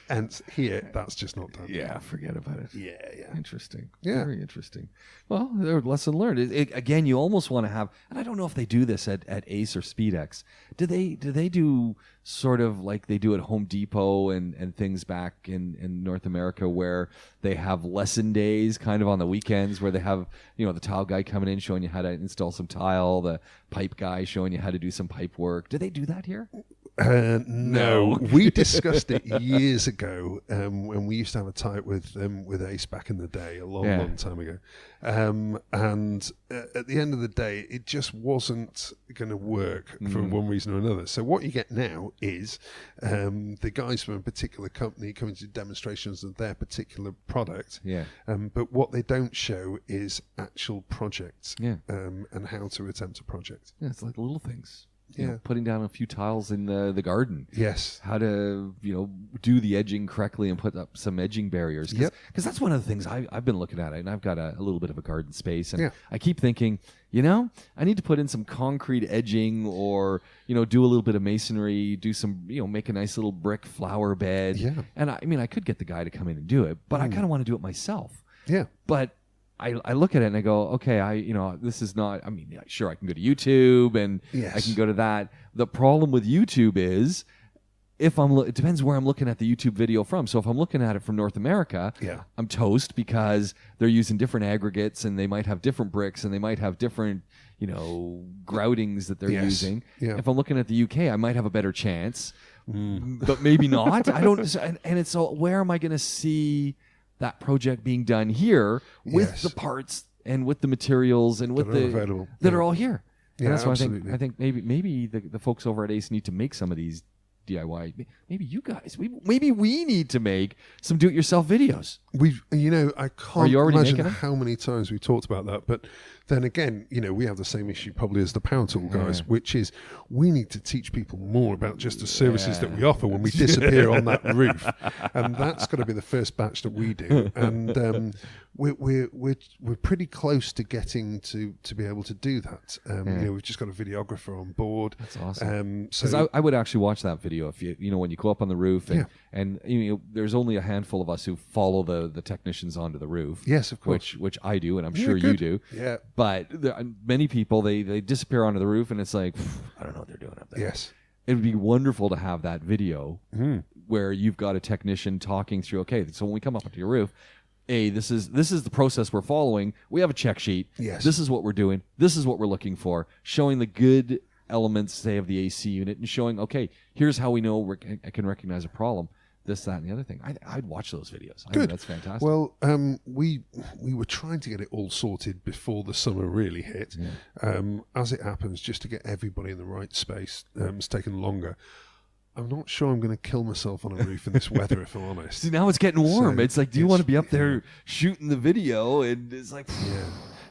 And here, that's just not done. Yeah, forget about it. Yeah. Interesting. Yeah. Very interesting. Well, lesson learned. Again, you almost want to have, and I don't know if they do this at Ace or SpeedX. Do they do sort of like they do at Home Depot and things back in North America, where they have lesson days kind of on the weekends, where they have, the tile guy coming in showing you how to install some tile, the pipe guy showing you how to do some pipe work. Do they do that here? No. We discussed it years ago when we used to have a tie-up with Ace back in the day, a long time ago. And at the end of the day, it just wasn't going to work for one reason or another. So what you get now is the guys from a particular company coming to demonstrations of their particular product. Yeah. But what they don't show is actual projects and how to attempt a project. Yeah, it's like little things. Putting down a few tiles in the garden. Yes. How to, do the edging correctly and put up some edging barriers. Because that's one of the things I've been looking at. And I've got a little bit of a garden space. And I keep thinking, I need to put in some concrete edging or, do a little bit of masonry, do some, make a nice little brick flower bed. Yeah. And I could get the guy to come in and do it, but I kind of want to do it myself. Yeah. But I look at it and I go, okay, this is not, sure, I can go to YouTube and I can go to that. The problem with YouTube is it depends where I'm looking at the YouTube video from. So if I'm looking at it from North America, I'm toast because they're using different aggregates and they might have different bricks and they might have different, groutings that they're using. Yeah. If I'm looking at the UK, I might have a better chance, but maybe not. I don't, and it's all, where am I going to see that project being done here with the parts and with the materials and with that are all here? And that's why I think maybe the folks over at Ace need to make some of these DIY. Maybe you guys, maybe we need to make some do-it-yourself videos. I can't imagine how many times we've talked about that. But then again, we have the same issue probably as the power tool guys, which is we need to teach people more about just the services that we offer when we disappear on that roof, and that's got to be the first batch that we do. And we're pretty close to getting to be able to do that. We've just got a videographer on board. That's awesome. Because I would actually watch that video if when you go up on the roof and there's only a handful of us who follow the technicians onto the roof. Yes, of course. Which I do, and I'm sure you do. Yeah. But many people they disappear onto the roof, and it's like, I don't know what they're doing up there. Yes. It would be wonderful to have that video where you've got a technician talking through. Okay, so when we come up onto your roof, this is the process we're following. We have a check sheet. Yes. This is what we're doing. This is what we're looking for. Showing the good elements, say, of the AC unit, and showing, okay, here's how we know I can recognize a problem. This, that, and the other thing. I'd watch those videos. I think that's fantastic. Well, we were trying to get it all sorted before the summer really hit. Yeah. As it happens, just to get everybody in the right space, it's taken longer. I'm not sure I'm going to kill myself on a roof in this weather, if I'm honest. See, now it's getting warm. It's like, do you want to be up there shooting the video? And it's like, yeah.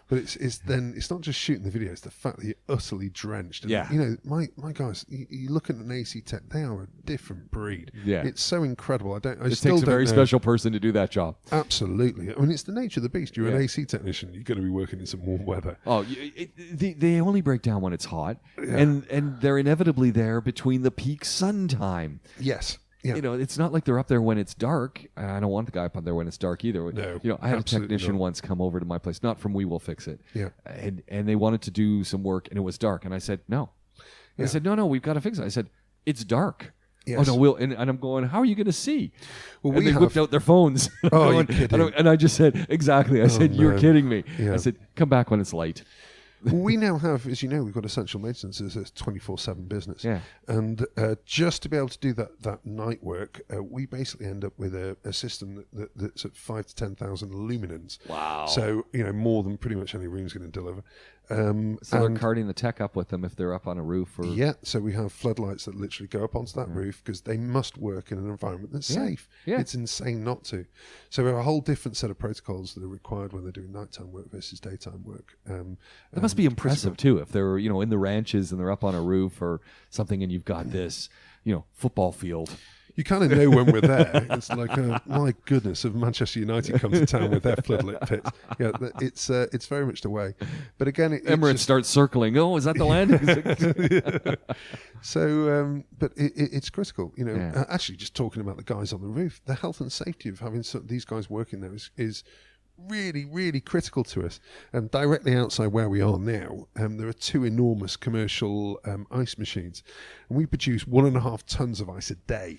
But it's not just shooting the video; it's the fact that you're utterly drenched. And, my guys, you look at an AC tech; they are a different breed. Yeah, it's so incredible. It takes a very special person to do that job. Absolutely. I mean, it's the nature of the beast. You're an AC technician. You're going to be working in some warm weather. Oh, they only break down when it's hot, and they're inevitably there between the peak sun time. Yes. Yeah. It's not like they're up there when it's dark. I don't want the guy up there when it's dark either. No, I had a technician once come over to my place, not from WeWillFixIt. Yeah. And they wanted to do some work, and it was dark. And I said, no. Yeah. I said, no, we've got to fix it. I said, it's dark. Yes. Oh, no, and I'm going, how are you going to see? Well, and they whipped out their phones. Oh, you're kidding. And I just said, exactly. I said, you're kidding me. Yeah. I said, come back when it's light. Well, we now have, as you know, we've got essential maintenance as a 24/7 business. Yeah. And just to be able to do that night work, we basically end up with a system that's at 5,000 to 10,000 luminance. Wow. So, more than pretty much any room's going to deliver. So they're carting the tech up with them if they're up on a roof? Or... Yeah, so we have floodlights that literally go up onto that roof because they must work in an environment that's safe. Yeah. It's insane not to. So we have a whole different set of protocols that are required when they're doing nighttime work versus daytime work. That must be impressive too if they're in the ranches and they're up on a roof or something and you've got this football field. You kind of know when we're there. It's like, my goodness, if Manchester United come to town with their floodlit pits. Yeah, it's very much the way. But again, Emirates starts circling. Oh, is that the landing? So, but it's critical. Actually, just talking about the guys on the roof, the health and safety of having these guys working there is really, really critical to us. And directly outside where we are now, there are two enormous commercial ice machines. And we produce 1.5 tons of ice a day,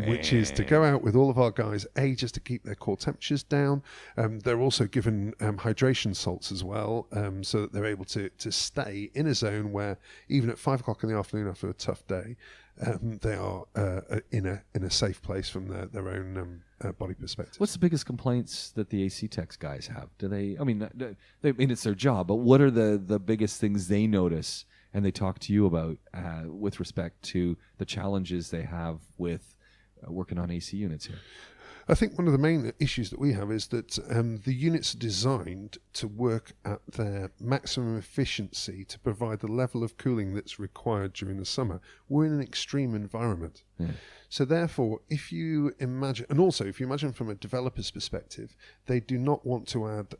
which is to go out with all of our guys, just to keep their core temperatures down. They're also given hydration salts as well, so that they're able to stay in a zone where even at 5 o'clock in the afternoon after a tough day, they are in a safe place from their own body perspective. What's the biggest complaints that the AC Techs guys have? Do they? I mean, it's their job, but what are the biggest things they notice and they talk to you about with respect to the challenges they have with working on AC units here? I think one of the main issues that we have is that the units are designed to work at their maximum efficiency to provide the level of cooling that's required during the summer. We're in an extreme environment. Yeah. So therefore, if you imagine from a developer's perspective, they do not want to add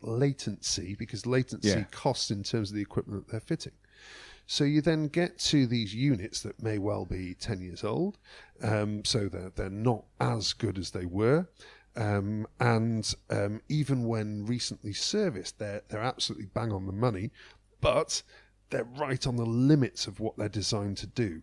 latency, because latency costs in terms of the equipment that they're fitting. So you then get to these units that may well be 10 years old, so they're not as good as they were, and even when recently serviced, they're absolutely bang on the money, but they're right on the limits of what they're designed to do.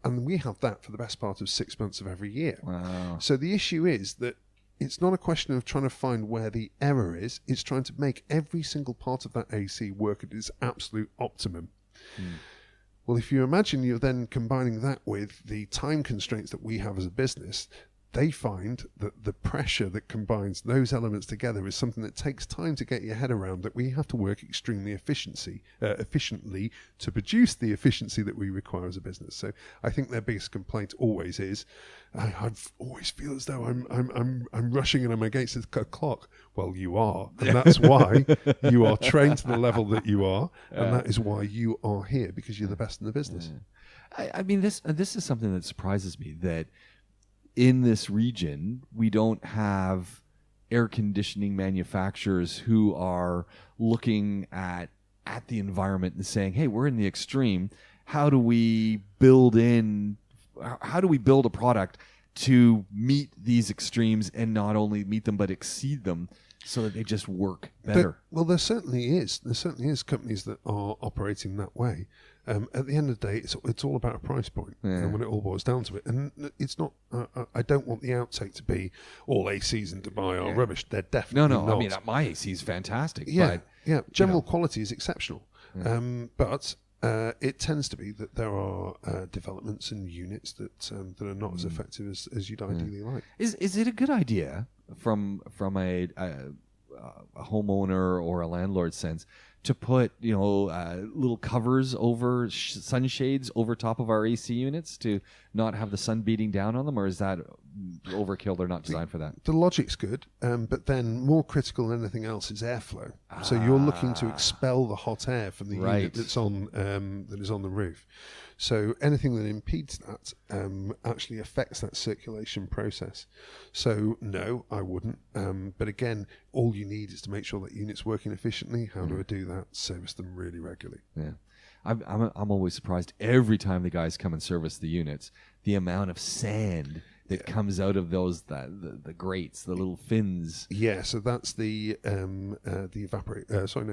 And we have that for the best part of 6 months of every year. Wow. So the issue is that it's not a question of trying to find where the error is, it's trying to make every single part of that AC work at its absolute optimum. Well, if you imagine you're then combining that with the time constraints that we have as a business, they find that the pressure that combines those elements together is something that takes time to get your head around, that we have to work extremely efficiently to produce the efficiency that we require as a business. So I think their biggest complaint always is, I always feel as though I'm rushing and I'm against the clock. Well, you are, and that's why you are trained to the level that you are, and that is why you are here, because you're the best in the business. I mean, this is something that surprises me, that in this region, we don't have air conditioning manufacturers who are looking at the environment and saying, hey, we're in the extreme. How do we build a product to meet these extremes, and not only meet them, but exceed them, so that they just work better? Well, there certainly is. There certainly is companies that are operating that way. At the end of the day, it's all about a price point, and when it all boils down to it. And it's not. I don't want the outtake to be all ACs in Dubai are rubbish. They're definitely not. I mean, my AC is fantastic. Yeah, but, General quality is exceptional, but it tends to be that there are developments and units that are not as effective as you'd ideally like. Is it a good idea from a homeowner or a landlord sense to put little covers over sunshades over top of our AC units to not have the sun beating down on them, or is that overkill? They're not designed for that. The logic's good, but then more critical than anything else is airflow. So you're looking to expel the hot air from the unit that's on that is on the roof. So anything that impedes that actually affects that circulation process. So no, I wouldn't. But again, all you need is to make sure that unit's working efficiently. How do I do that? Service them really regularly. Yeah. I'm always surprised every time the guys come and service the units, the amount of sand that comes out of those the grates, the little fins. Yeah, so that's the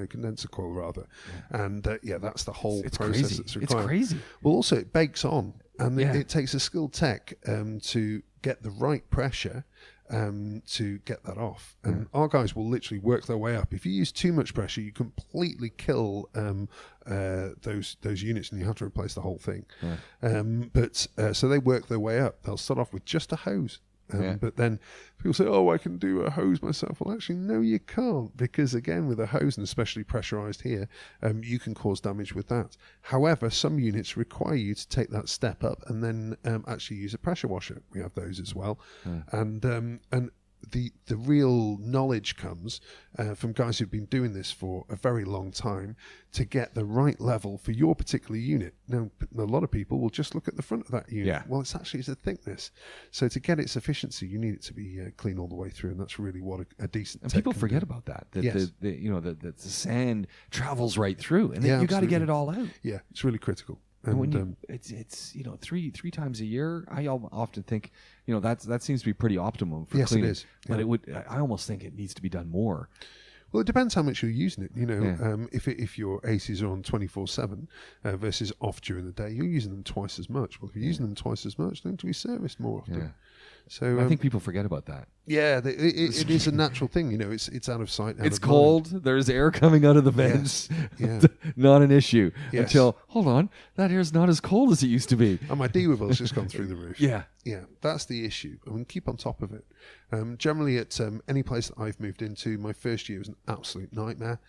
condenser coil rather, and that's the whole process crazy. that's required. It's crazy. Well, also it bakes on, and it takes a skilled tech to get the right pressure to get that off. And our guys will literally work their way up. If you use too much pressure, you completely kill those units, and you have to replace the whole thing. So they work their way up. They'll start off with just a hose. But then people say, I can do a hose myself. Well, actually, no, you can't, because again, with a hose, and especially pressurized here, you can cause damage with that. However, some units require you to take that step up and then actually use a pressure washer. We have those as well. And the real knowledge comes from guys who've been doing this for a very long time to get the right level for your particular unit. Now, a lot of people will just look at the front of that unit. Yeah. Well, it's a thickness. So to get its efficiency, you need it to be clean all the way through, and that's really what a decent. And people forget about that. The sand travels right through, and then you got to get it all out. Yeah, it's really critical. And when it's three times a year, I often think that seems to be pretty optimum for cleaning. Yes, it is. But I almost think it needs to be done more. Well, it depends how much you're using it. If your ACs are on 24/7 versus off during the day, you're using them twice as much. Well, if you're using them twice as much, they need to be serviced more often. Yeah. So I think people forget about that. Yeah, it is a natural thing. It's out of sight. It's cold. Mind. There's air coming out of the vents. Yes. Not an issue until, hold on, that air's not as cold as it used to be. And my D-Wibble just gone through the roof. Yeah, that's the issue. I mean, keep on top of it. Generally, at any place that I've moved into, my first year was an absolute nightmare.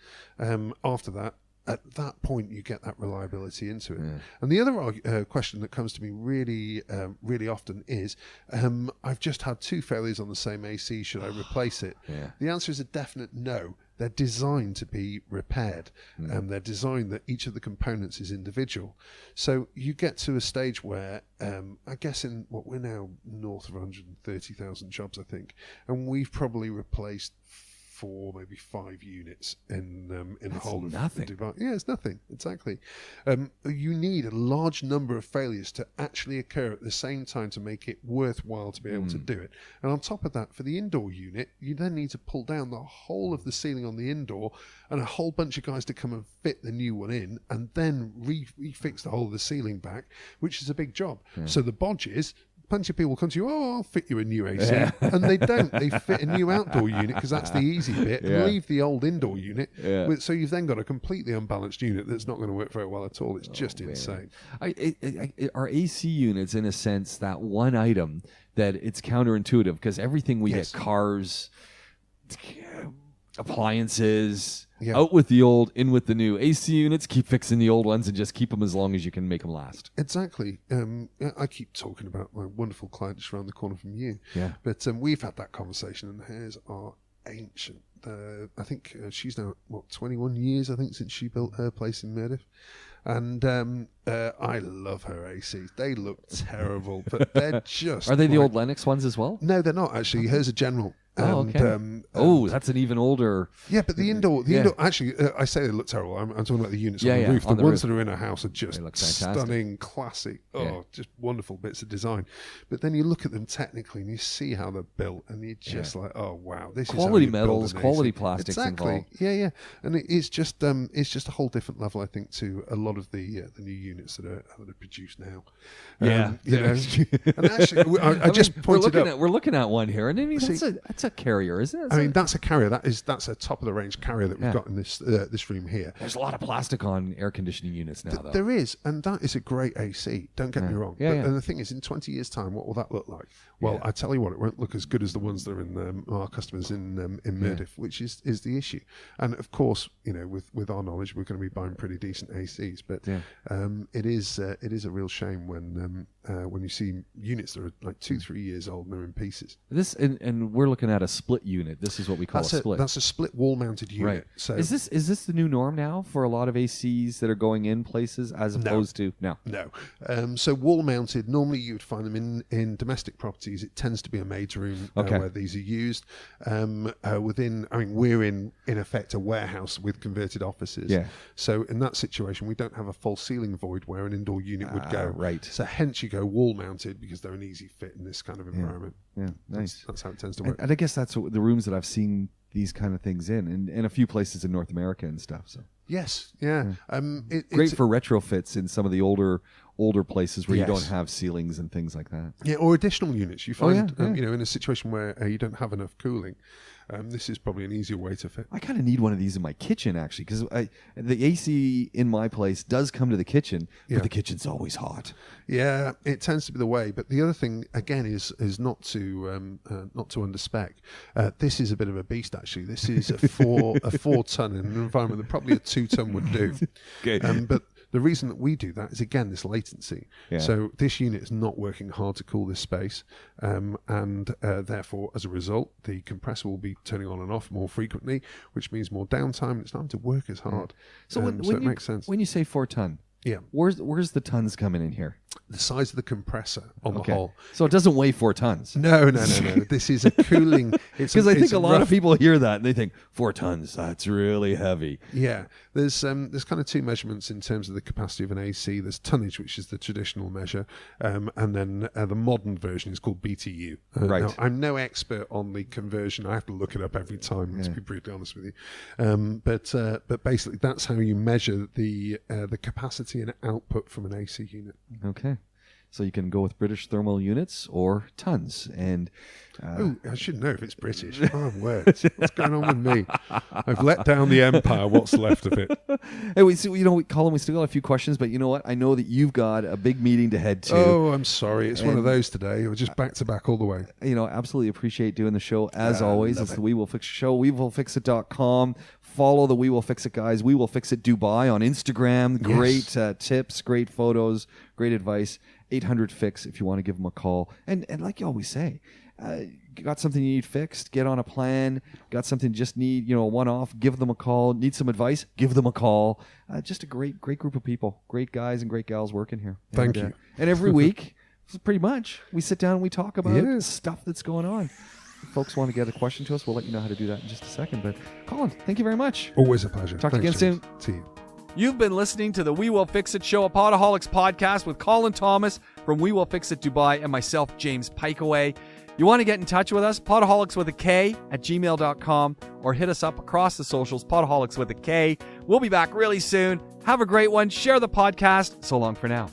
After that, at that point, you get that reliability into it. Yeah. And the other question that comes to me really, really often is, I've just had 2 failures on the same AC. Should I replace it? Yeah. The answer is a definite no. They're designed to be repaired, and they're designed that each of the components is individual. So you get to a stage where, I guess in what we're now north of 130,000 jobs, I think, and we've probably replaced 4, maybe 5 units in the whole of Dubai. Yeah, it's nothing. Exactly. You need a large number of failures to actually occur at the same time to make it worthwhile to be able to do it. And on top of that, for the indoor unit, you then need to pull down the whole of the ceiling on the indoor, and a whole bunch of guys to come and fit the new one in, and then refix the whole of the ceiling back, which is a big job. So the bodges bunch of people come to you, oh, I'll fit you a new AC. And they don't. They fit a new outdoor unit because that's the easy bit and leave the old indoor unit. So you've then got a completely unbalanced unit that's not going to work very well at all. It's just insane. Our AC units, in a sense, that one item that it's counterintuitive because everything we get, cars, appliances, out with the old, in with the new. AC units, keep fixing the old ones and just keep them as long as you can make them last. Exactly. I keep talking about my wonderful client just around the corner from you. Yeah. But we've had that conversation, and hers are ancient. I think she's now, 21 years, I think, since she built her place in Meredith. And I love her ACs. They look terrible, but they're just... Are they the old Lennox ones as well? No, they're not, actually. Hers are General. That's an even older... Yeah, but the indoor... Actually, I say they look terrible. I'm talking about the units on the roof. The ones that are in a house are just stunning, classic, just wonderful bits of design. But then you look at them technically and you see how they're built, and you're just like, oh, wow, this is quality metals, quality plastics involved. Yeah. And it's just a whole different level, I think, to a lot of the new units that are produced now. And actually, I just pointed out... We're looking at one here, and I mean, that's a carrier, isn't it? I mean, that's a carrier. That's a top of the range carrier that we've got in this room here. There's a lot of plastic on air conditioning units now, though. There is, and that is a great AC. Don't get me wrong. And the thing is, in 20 years' time, what will that look like? Well, I tell you what, it won't look as good as the ones that are in our customers in Meredith, which is the issue. And of course, with our knowledge, we're going to be buying pretty decent ACs. But it is a real shame when you see units that are like 2-3 years old and they're in pieces. This and we're looking at a split unit. This is what we call a split. That's a split wall-mounted unit. Right. So is this the new norm now for a lot of ACs that are going in places as opposed to no? So wall-mounted, normally you would find them in domestic properties. It tends to be a maid's room where these are used. We're in effect a warehouse with converted offices. Yeah. So in that situation, we don't have a false ceiling void where an indoor unit would go. Right. So hence you go wall-mounted because they're an easy fit in this kind of environment. Yeah, nice. That's how it tends to work. And I guess that's the rooms that I've seen these kind of things in a few places in North America and stuff. So yes, yeah. Great for retrofits in some of the older places where you don't have ceilings and things like that. Yeah, or additional units. You find, in a situation where you don't have enough cooling, this is probably an easier way to fit. I kind of need one of these in my kitchen, actually, because the AC in my place does come to the kitchen, but the kitchen's always hot. Yeah, it tends to be the way. But the other thing, again, is not to underspec. This is a bit of a beast, actually. This is a 4-ton in an environment that probably a 2-ton would do. Okay. But the reason that we do that is, again, this latency. Yeah. So this unit is not working hard to cool this space, and therefore, as a result, the compressor will be turning on and off more frequently, which means more downtime. It's not having to work as hard. So it makes sense. When you say 4-ton, where's the tons coming in here? The size of the compressor on the hull. So it doesn't weigh 4 tons. No. This is a cooling. Because I think a lot of people hear that and they think 4 tons. That's really heavy. Yeah, there's kind of 2 measurements in terms of the capacity of an AC. There's tonnage, which is the traditional measure, and then the modern version is called BTU. Right. Now, I'm no expert on the conversion. I have to look it up every time. Let's be brutally honest with you. But basically, that's how you measure the capacity and output from an AC unit. Okay. So you can go with British thermal units or tons. And I should know if it's British. Oh, words. What's going on with me? I've let down the empire. What's left of it? Hey, Colin, we still got a few questions, but you know what? I know that you've got a big meeting to head to. Oh, I'm sorry. It's one of those today. We're just back to back all the way. Absolutely appreciate doing the show. As always, it's the We Will Fix It show. WeWillFixIt.com. Follow the We Will Fix It guys. We Will Fix It Dubai on Instagram. Great tips, great photos, great advice. 800-FIX if you want to give them a call. And like you always say, got something you need fixed, get on a plan. Got something you just need, a one-off, give them a call. Need some advice, give them a call. Just a great group of people. Great guys and great gals working here. Thank you. And every week, pretty much, we sit down and we talk about stuff that's going on. If folks want to get a question to us, we'll let you know how to do that in just a second. But Colin, thank you very much. Always a pleasure. Talk to you again soon. See you. You've been listening to the We Will Fix It show, a Podaholiks podcast with Colin Thomas from We Will Fix It Dubai and myself, James Pikeway. You want to get in touch with us, Podaholiks with a K at gmail.com, or hit us up across the socials, Podaholiks with a K. We'll be back really soon. Have a great one. Share the podcast. So long for now.